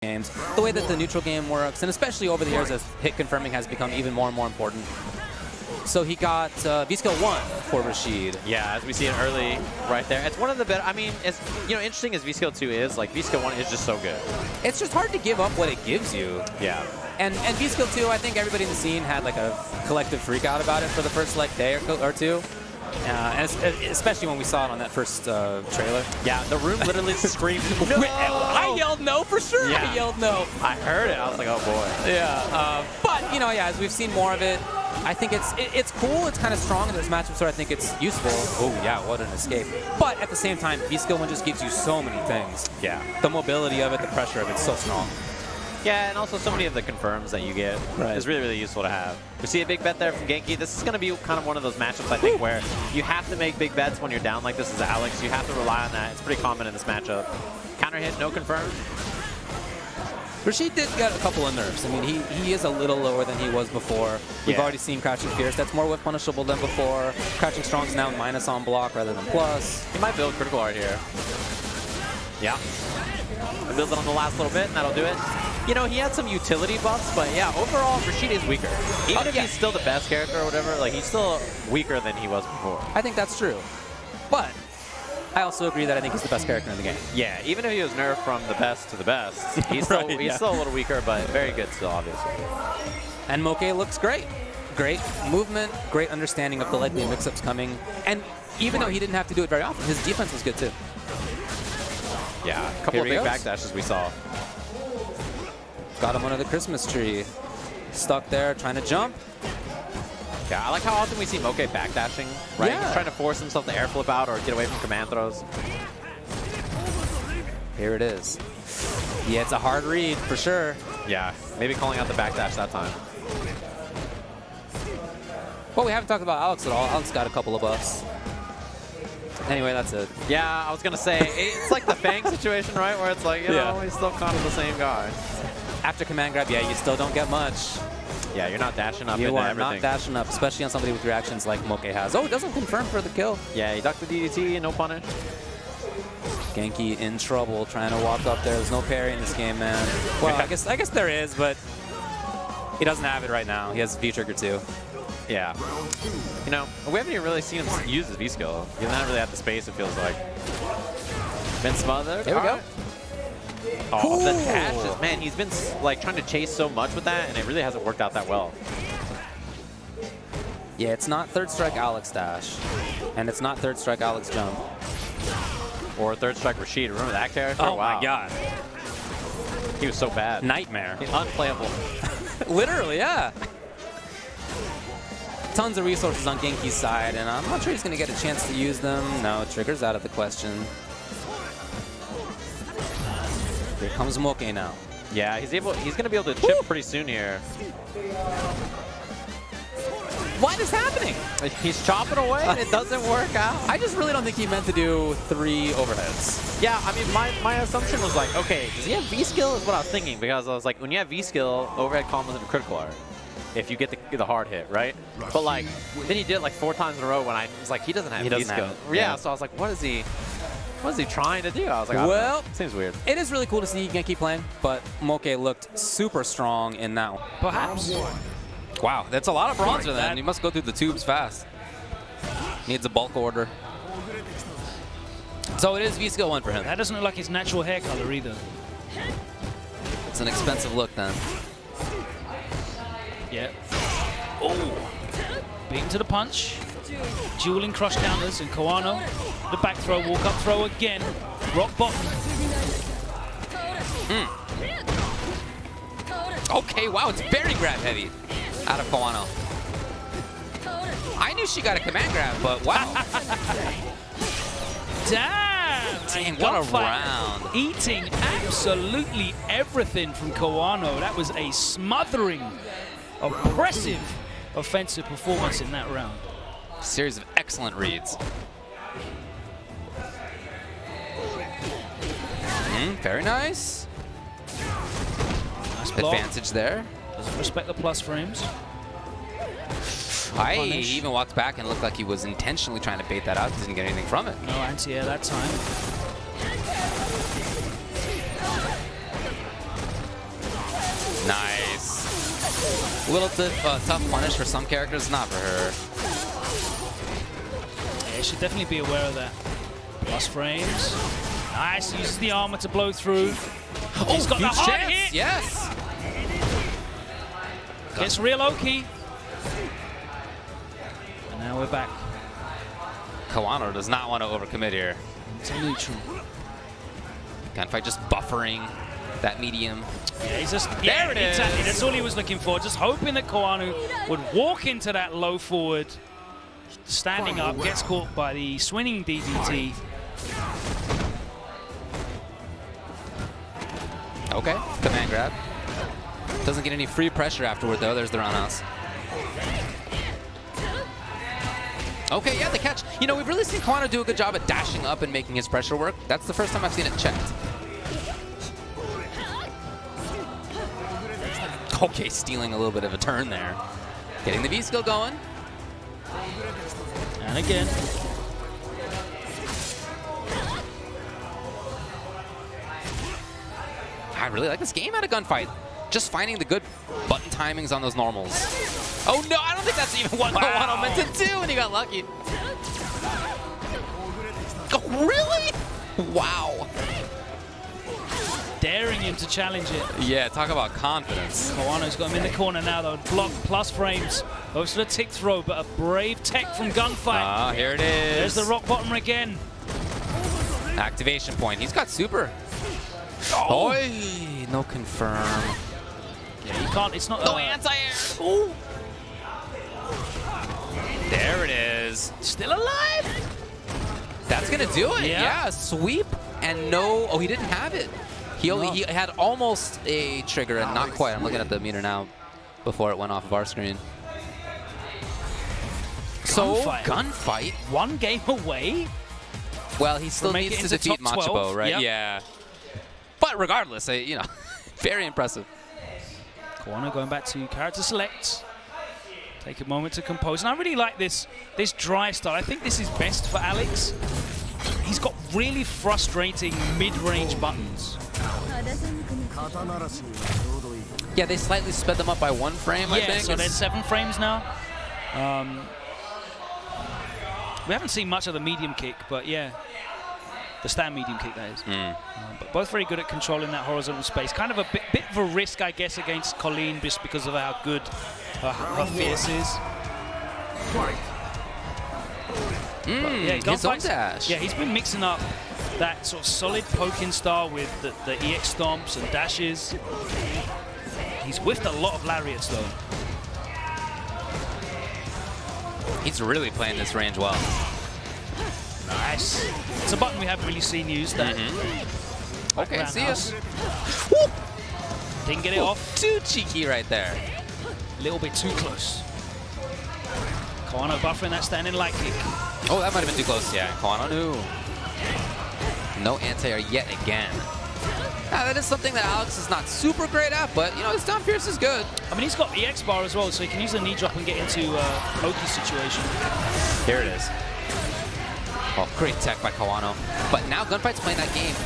games, the way that the neutral game works, and especially over the years as hit confirming has become even more and more important. So he got V-Skill 1 for Rashid. Yeah, as we see it early right there. It's one of the better, I mean, it's, you know, interesting as V-Skill 2 is, like, V-Skill 1 is just so good. It's just hard to give up what it gives you. Yeah. And V-Skill 2, I think everybody in the scene had like a collective freak out about it for the first like day or two. And especially when we saw it on that first trailer. Yeah, the room literally screamed, no! I yelled no for sure. Yeah. I yelled no. I heard it. I was like, oh boy. Yeah. But, you know, yeah, as we've seen more of it, I think it's cool. It's kind of strong in this matchup, so I think it's useful. Oh, yeah, what an escape. But at the same time, V-Skill 1 just gives you so many things. Yeah. The mobility of it, the pressure of it, so strong. Yeah, and also so many of the confirms that you get is really, really useful to have. We see a big bet there from Genki. This is going to be kind of one of those matchups, I think, where you have to make big bets when you're down like this as Alex. You have to rely on that. It's pretty common in this matchup. Counter hit, no confirm. Rashid did get a couple of nerfs. I mean, he is a little lower than he was before. We've already seen Crouching Fierce. That's more whiff punishable than before. Crouching Strong is now minus on block rather than plus. He might build Critical Art here. Yeah. Builds it on the last little bit, and that'll do it. You know, he had some utility buffs, but yeah, overall, Rashid is weaker. Even if he's still the best character or whatever, like, he's still weaker than he was before. I think that's true. But I also agree that I think he's the best character in the game. Yeah, even if he was nerfed from the best to the best, he's still, he's still a little weaker, but very good still, obviously. And Moke looks great. Great movement, great understanding of the likely mix-ups coming. And even though he didn't have to do it very often, his defense was good too. Yeah, a couple of big backdashes we saw. Got him under the Christmas tree. Stuck there, trying to jump. Yeah, I like how often we see Moke backdashing, right? Yeah. He's trying to force himself to air flip out or get away from command throws. Here it is. Yeah, it's a hard read for sure. Yeah, maybe calling out the backdash that time. Well, we haven't talked about Alex at all. Alex got a couple of buffs. Anyway, that's it. Yeah, I was going to say, it's like the Fang situation, right? Where it's like, you know, he's still kind of the same guy. After command grab, yeah, you still don't get much. Yeah, you're not dashing up into everything. You are not dashing up, especially on somebody with reactions like Moke has. Oh, it doesn't confirm for the kill. Yeah, he ducked the DDT, no punish. Genki in trouble, trying to walk up there. There's no parry in this game, man. Well, I guess there is, but he doesn't have it right now. He has V-Trigger too. Yeah. You know, we haven't even really seen him use his V-Skill. He doesn't really have the space, it feels like. Been smothered. Here we go. Oh, the dashes. Man, he's been like trying to chase so much with that, and it really hasn't worked out that well. Yeah, it's not third strike Alex dash, and it's not third strike Alex jump. Or third strike Rashid. Remember that character? Oh wow. My god. He was so bad. Nightmare. Unplayable. Literally, yeah. Tons of resources on Genki's side, and I'm not sure he's going to get a chance to use them. No, trigger's out of the question. Here comes Moke now. Yeah, he's going to be able to chip pretty soon here. What is happening? He's chopping away and it doesn't work out. I just really don't think he meant to do 3 overheads. Yeah, I mean, my assumption was like, okay, does he have V-Skill is what I was thinking, because I was like, when you have V-Skill, overhead combos into critical art. If you get the hard hit, right? But like, then he did it like 4 times in a row when I was like, he doesn't have V-Skill. Yeah, so I was like, what is he trying to do? I was like, well, seems weird. It is really cool to see Genki playing, but Moke looked super strong in that one. Perhaps. Wow, that's a lot of bronzer then. He must go through the tubes fast. Needs a bulk order. So it is V-Skill 1 for him. That doesn't look like his natural hair color either. It's an expensive look then. Yeah. Oh. Beaten to the punch. Dueling crush counters, and Kawano, the back throw, walk up throw again. Rock bottom. Okay, wow, it's very grab heavy out of Kawano. I knew she got a command grab, but wow. Damn! Dang, what a round. Eating absolutely everything from Kawano. That was a smothering, oppressive offensive performance in that round. Series of excellent reads. Very nice. Nice block. Advantage there. Doesn't respect the plus frames. He even walked back and looked like he was intentionally trying to bait that out. He didn't get anything from it. No anti-air that time. Nice. A little tough punish for some characters, not for her. Yeah, you should definitely be aware of that. Plus frames. Nice, uses the armor to blow through. He's got the huge hard chance. hit. Yes. Gets real Oki. And now we're back. Kawano does not want to overcommit here. It's a neutral. Gunfight just buffering that medium. Yeah, he's just There it is. Exactly. That's all he was looking for. Just hoping that Kawano would walk into that low forward, standing up, gets caught by the swinging DDT. Okay, command grab. Doesn't get any free pressure afterward though. There's the roundhouse. Okay, yeah, the catch. You know, we've really seen Kawano do a good job at dashing up and making his pressure work. That's the first time I've seen it checked. Okay, stealing a little bit of a turn there. Getting the V skill going. And again. I really like this game out of Gunfight. Just finding the good button timings on those normals. Oh no, I don't think that's even what Kawano meant to do, and he got lucky. Oh, really? Wow. Daring him to challenge it. Yeah, talk about confidence. Kawano's got him in the corner now, though. Block plus frames. Goes for the tick throw, but a brave tech from Gunfight. Ah, here it is. There's the rock bottom again. Activation point. He's got super. Oh, no confirm. Yeah, you can't. It's not. No anti-air. Oh. There it is. Still alive. That's gonna do it. Yeah. Yeah, sweep and no. Oh, he didn't have it. He had almost a trigger and not quite. I'm looking at the meter now before it went off of our screen. So Gunfight. One game away. Well, he still needs to defeat Machabo, right? Yep. Yeah. But regardless, you know, very impressive. Kawano going back to character select. Take a moment to compose. And I really like this dry style. I think this is best for Alex. He's got really frustrating mid-range buttons. Yeah, they slightly sped them up by 1 frame, I think. Yeah, so they're 7 frames now. We haven't seen much of the medium kick, but yeah. The stand medium kick, that is. But both very good at controlling that horizontal space. Kind of a bit of a risk, I guess, against Colleen just because of how good her fierce is. Yeah, his own dash. Yeah, he's been mixing up that sort of solid poking style with the EX stomps and dashes. He's whiffed a lot of lariats, though. He's really playing this range well. Nice. It's a button we haven't really seen used. That. Okay, see us. Didn't get it off. Too cheeky right there. A little bit too close. Kawano buffering that standing light kick. Oh, that might have been too close. Yeah, Kawano knew. No anti-air yet again. Now, that is something that Alex is not super great at, but, you know, his down fierce is good. I mean, he's got the X bar as well, so he can use the knee drop and get into Oki's situation. Here it is. Oh, great tech by Kawano. But now Gunfight's playing that game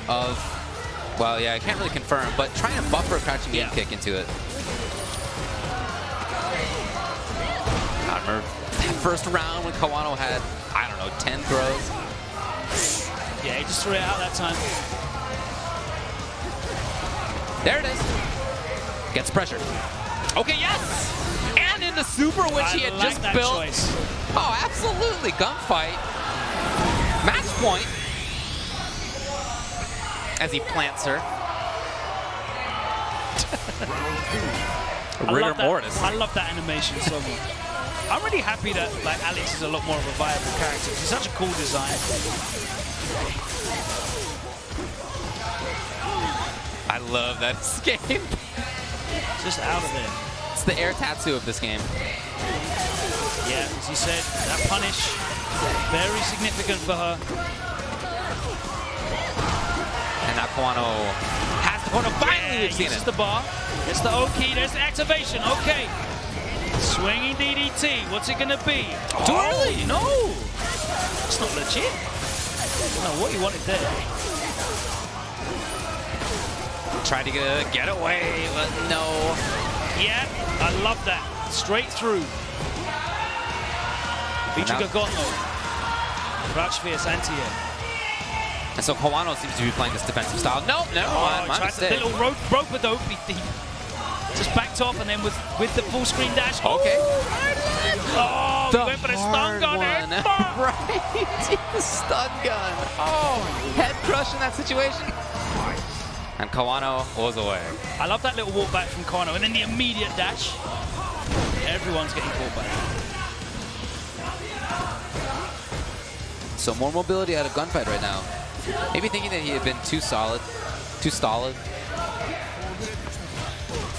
of, well, yeah, I can't really confirm, but trying to buffer a crouching game kick into it. I remember that first round when Kawano had, I don't know, 10 throws. Yeah, he just threw it out that time. There it is. Gets pressure. Okay, yes! And in the super, which he had just built. Choice. Oh, absolutely. Gunfight. Match point. As he plants her. Rigor mortis. I love that animation so much. I'm really happy that Alex is a lot more of a viable character. He's such a cool design. I love that escape. Just out of there. It's the air tattoo of this game. Yeah, as you said, that punish, very significant for her. And now Kawano has the corner. Finally, we've seen it. The bar. It's the Oki. There's the activation. Okay. Swinging DDT. What's it going to be? Too early. No. It's not legit. I don't know what he wanted there. Tried to get away, but no. Yeah, I love that. Straight through. Vichuga Gono. Crouch fierce anti-air. And so Kawano seems to be playing this defensive style. Nope, never mind. My Tried mistake. the little rope-a-dope. He just backed off, and then with the full screen dash. Okay. Oh, he went for the stun gun. Right, the stun gun. Oh, head crush in that situation. And Kawano was away. I love that little walk back from Kawano, and then the immediate dash. Everyone's getting caught back. So more mobility out of Gunfight right now. Maybe thinking that he had been too solid, too stolid.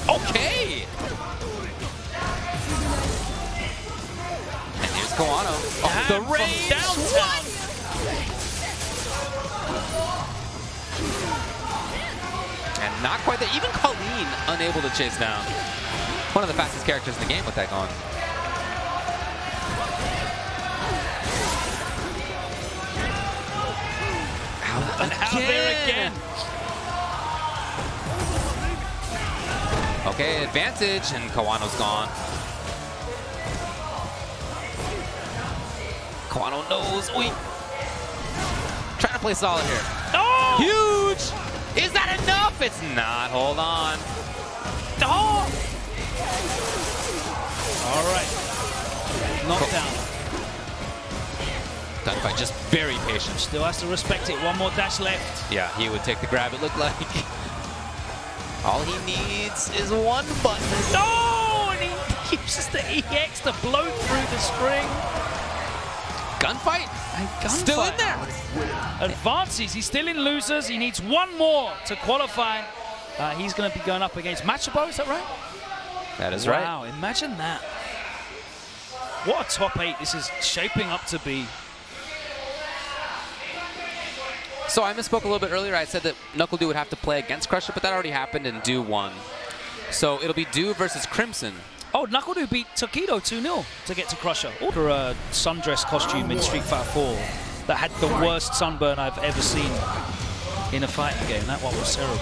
Okay! And here's Kawano. Oh, the range! Downtown. And not quite there. Even Colleen unable to chase down. One of the fastest characters in the game with that going. And out there again. Okay, advantage, and Kawano's gone. Kawano knows. Oi. Trying to play solid here. Oh! Huge! Is that enough? It's not. Hold on. Oh! All right. Knockdown. Gunfight just very patient. Still has to respect it. One more dash left. Yeah, he would take the grab, it looked like. All he needs is one button. No! And he uses the EX to blow through the string. Gunfight? Gunfight. Still in there. Advances. He's still in losers. He needs one more to qualify. He's going to be going up against Machabo, is that right? That is right. Wow, imagine that. What a top 8 this is shaping up to be. So I misspoke a little bit earlier. I said that Knuckle Dew would have to play against Crusher, but that already happened and Dew won. So it'll be Dew versus Crimson. Oh, Knuckle Dew beat Tokido 2-0 to get to Crusher. For a sundress costume in Street Fighter 4 that had the worst sunburn I've ever seen in a fighting game. That one was terrible.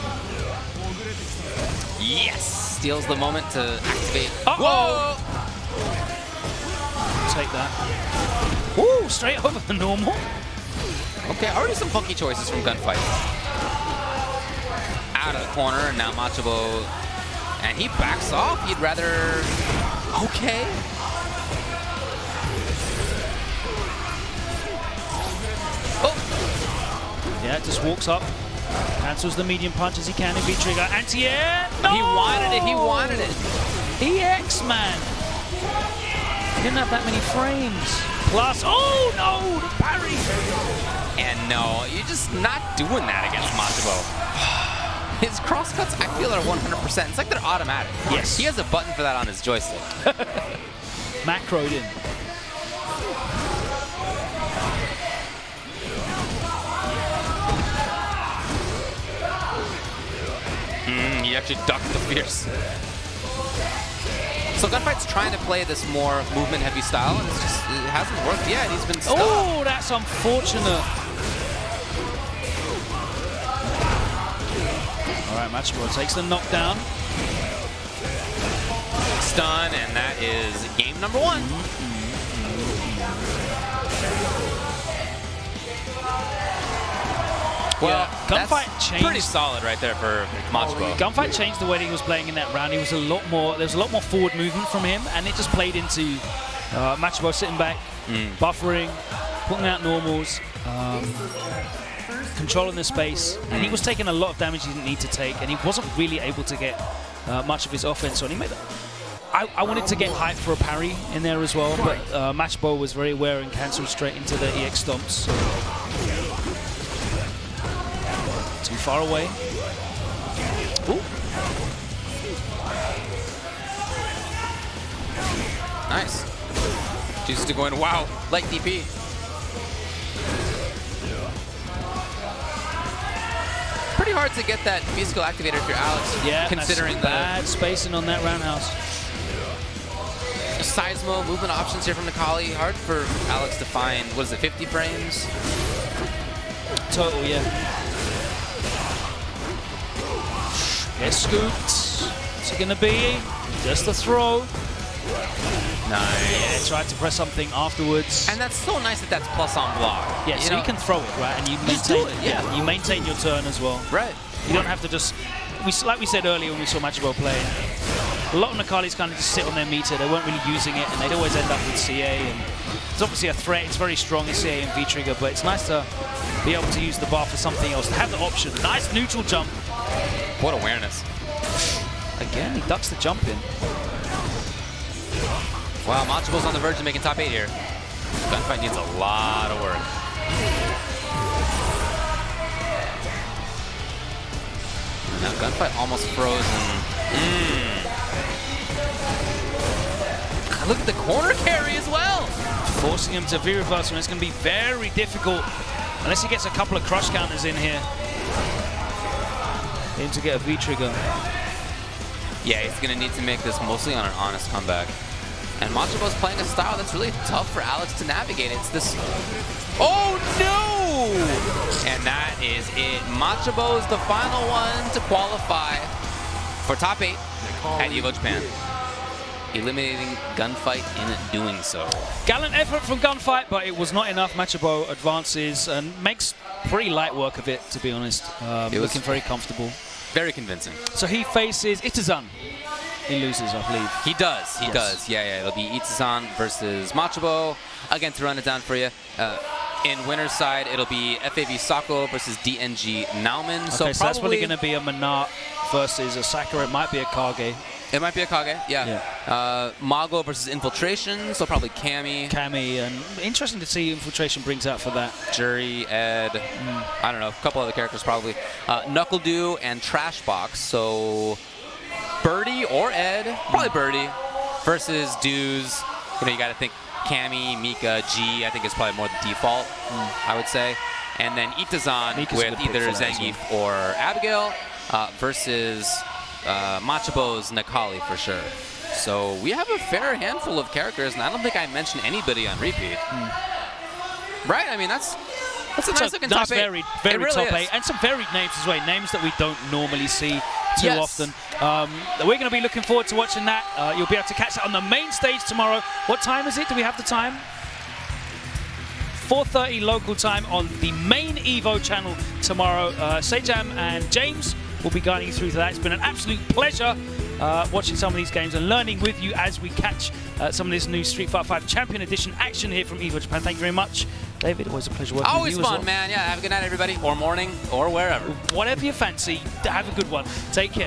Yes! Steals the moment to activate. Uh-oh! Take that. Woo! Straight over the normal. Okay, already some funky choices from Gunfight. Out of the corner, and now Machabo. And he backs off. He'd rather... Okay. Oh! Yeah, just walks up. Cancels the medium punch as he can in V-Trigger. Anti-air! No! He wanted it, he wanted it. EX, man. Didn't have that many frames. Plus, oh no, the parry. And no, you're just not doing that against Machabo. His crosscuts, I feel, are 100%. It's like they're automatic. Yes. He has a button for that on his joystick. Macroed in. He actually ducked the fierce. So Gunfight's trying to play this more movement-heavy style, and it hasn't worked yet. He's been stuck. Oh, that's unfortunate. All right, Machabo takes the knockdown. Stun, and that is game number 1. Well, Yeah, Gunfight that's changed. pretty solid right there for Machabo. Gunfight changed the way that he was playing in that round. He was there was a lot more forward movement from him, and it just played into Machabo sitting back, buffering, putting out normals, controlling the space, and he was taking a lot of damage he didn't need to take, and he wasn't really able to get much of his offense on. He made I wanted to get hype for a parry in there as well, but Machabo was very aware and cancelled straight into the EX stomps. Too far away. Ooh. Nice. Chooses to go in. Wow, light DP. Pretty hard to get that musical activator if you're Alex. Yeah, considering the bad spacing on that roundhouse. Seismo movement options here from Nikali. Hard for Alex to find. What is it, 50 frames? Total, yeah. Gets scooped. What's it gonna be? Just a throw. Nice. Yeah, tried to press something afterwards. And that's so nice that that's plus on block. Yeah, so know? you can throw it, right? And you Just do maintain it, yeah. you maintain your turn as well. Right. You don't have to just, like we said earlier when we saw Machabo play, a lot of Nakalis kind of just sit on their meter. They weren't really using it, and they'd always end up with CA. And it's obviously a threat. It's very strong in CA and V-Trigger, but it's nice to be able to use the bar for something else, to have the option. Nice neutral jump. What awareness. Again, he ducks the jump in. Wow, Machabo's on the verge of making top 8 here. Gunfight needs a lot of work. Now Gunfight almost frozen. Look at the corner carry as well. Forcing him to V-reverse, and it's going to be very difficult unless he gets a couple of crush counters in here. Him to get a V-trigger. Yeah, he's going to need to make this mostly on an honest comeback. And Machabo's playing a style that's really tough for Alex to navigate. It's this... Oh, no! And that is it. Machabo's the final one to qualify for top 8 at EVO Japan. Eliminating Gunfight in doing so. Gallant effort from Gunfight, but it was not enough. Machabo advances and makes pretty light work of it, to be honest. It was looking very comfortable. Very convincing. So he faces Itazan. He loses, I believe. He does. He does. Yeah. It'll be Itazan versus Machabo. Again, to run it down for you. In winner's side, it'll be FAV versus DNG Nauman. Okay, so that's probably going to be a Manat versus a Sakura. It might be a Kage. It might be a Kage, yeah. Mago versus Infiltration, so probably Cammy. Cammy, and interesting to see Infiltration brings out for that. Jury, Ed, I don't know, a couple other characters probably. Knuckle Dew and Trash Box, so Birdie or Ed, probably Birdie, versus Dews. You know, you got to think Cammy, Mika, G, I think is probably more the default, I would say. And then Itazan Mika's with either Zangief or Abigail versus Machabo's Nakali for sure. So we have a fair handful of characters, and I don't think I mentioned anybody on repeat. Right? I mean, that's a nice looking top 8. Very really top is. 8, and some varied names as well. Names that we don't normally see too often. We're going to be looking forward to watching that. You'll be able to catch that on the main stage tomorrow. What time is it? Do we have the time? 4:30 local time on the main EVO channel tomorrow. Sejam and James will be guiding you through that. It's been an absolute pleasure watching some of these games and learning with you as we catch some of this new Street Fighter 5 Champion Edition action here from EVO Japan. Thank you very much, David. Always a pleasure working with you. Always fun, man. Yeah, have a good night, everybody, or morning, or wherever. Whatever you fancy, have a good one. Take care.